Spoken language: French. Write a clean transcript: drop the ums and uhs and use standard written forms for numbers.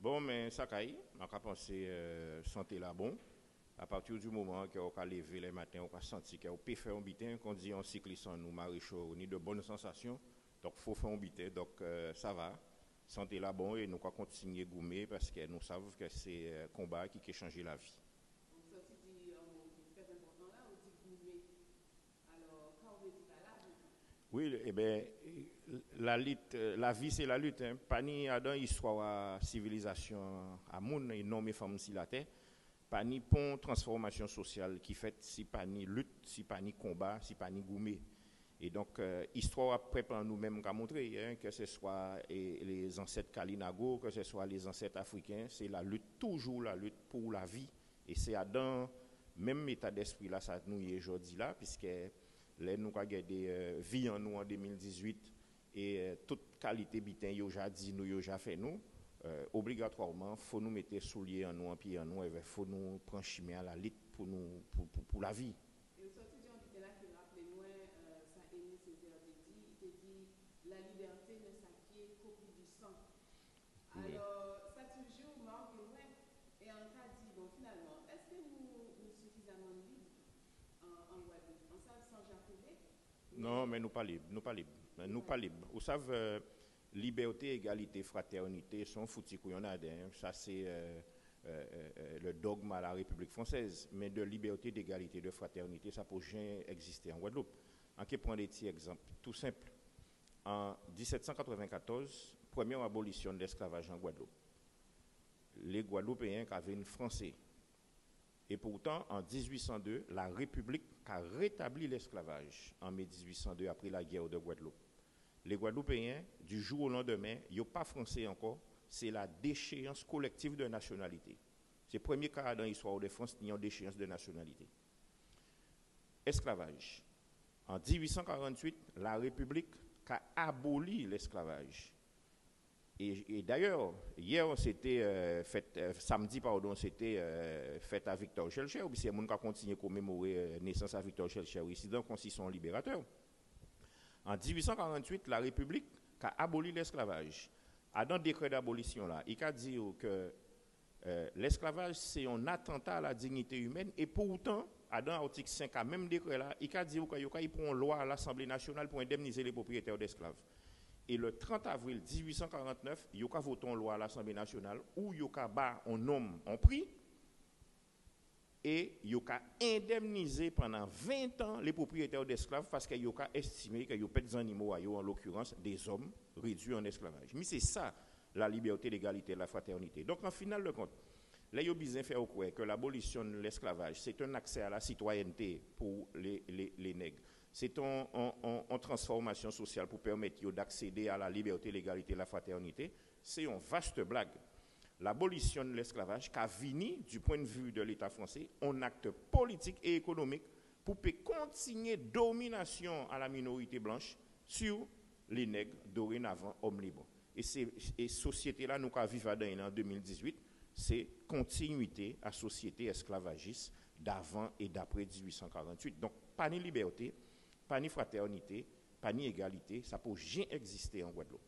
Bon, mais ça caille, on a pensé santé là bon. À partir du moment qu'on a levé les matins, on a senti qu'on peut faire un bitin, qu'on dit en cycliste, nous maréchaux, ni de bonnes sensations. Donc, il faut faire un bitin. Donc, ça va. Santé là bon et nous allons continuer à gommer parce que nous savons que c'est un combat qui a changé la vie. Donc, ça, tu dis, très important là, on dit gourmet. Alors, quand on veut dire là, Oui, eh bien, la vie, c'est la lutte. Hein. Pas ni dans l'histoire de civilisation à monde, et non, mes femmes si la terre. Pas ni pont transformation sociale qui fait si pas ni lutte, si pas ni combat, si pas ni gourmet. Et donc, histoire après par nous-mêmes qu'a montré, hein, que ce soit les ancêtres Kalinago, que ce soit les ancêtres africains, c'est la lutte, toujours la lutte pour la vie. Et c'est dans même état d'esprit là, ça nous y est aujourd'hui là, puisque là, nous avons gardé vie en nous en 2018 et toute qualité bitin, yo déjà dit nous, yo déjà fait nous. Obligatoirement, il faut nous mettre souliers en nous, en pied en nous, et il faut nous prendre chemin à la lutte pour la vie. et au sorti du était là qui rappelait moi, ça Aimé Césaire il te dit, la liberté ne s'acquiert qu'au prix du sang. Oui. Alors, ça toujours marque moi, et en cas dit, bon, finalement, est-ce que nous suffisamment libres en Guadeloupe? En ça, sans Jacques Non, mais mais nous pas libres, nous pas libres. nous Nous pas pas libres. libres. Vous savez, liberté, égalité, fraternité sont foutus qu'on a. Ça, c'est le dogme à la République française. Mais de liberté, d'égalité, de fraternité, ça peut jamais exister en Guadeloupe. En qui prend des petits exemples, tout simple. En 1794, première abolition de l'esclavage en Guadeloupe. Les Guadeloupéens qui avaient une Français. Et pourtant, en 1802, la République a rétabli l'esclavage en mai 1802 après la guerre de Guadeloupe. Les Guadeloupéens, du jour au lendemain, ils n'ont pas français encore, c'est la déchéance collective de nationalité. C'est le premier cas dans l'histoire de France qui a une déchéance de nationalité. Esclavage. En 1848, la République a aboli l'esclavage. Et d'ailleurs, hier, c'était samedi, pardon, c'était fête à Victor Schellcher, ou c'est le monde qui a continué à commémorer la naissance à Victor Schellcher, ici dans la Constitution libérateur. En 1848, la République a aboli l'esclavage. Dans le décret d'abolition, là, il a dit que l'esclavage, c'est un attentat à la dignité humaine, et pourtant, dans l'article 5, à même décret là, il a dit qu'il prend une loi à l'Assemblée nationale pour indemniser les propriétaires d'esclaves. Et le 30 avril 1849, il y a voté une loi à l'Assemblée nationale où il y a un homme en prix et il y a indemnisé pendant 20 ans les propriétaires d'esclaves parce qu'il y a estimé qu'il y a des animaux, en l'occurrence des hommes, réduits en esclavage. Mais c'est ça, la liberté, l'égalité, la fraternité. Donc en final de compte, là, il y a besoin de faire quoi que l'abolition de l'esclavage, c'est un accès à la citoyenneté pour les nègres. C'est une transformation sociale pour permettre d'accéder à la liberté, l'égalité, la fraternité. C'est une vaste blague. L'abolition de l'esclavage qui a fini, du point de vue de l'État français, un acte politique et économique pour continuer domination à la minorité blanche sur les nègres dorénavant hommes libres. Et cette société-là, nous vivons en 2018, c'est continuité à société esclavagiste d'avant et d'après 1848. Donc, pas ni liberté, pas ni fraternité, pas ni égalité, ça ne peut jamais exister en Guadeloupe.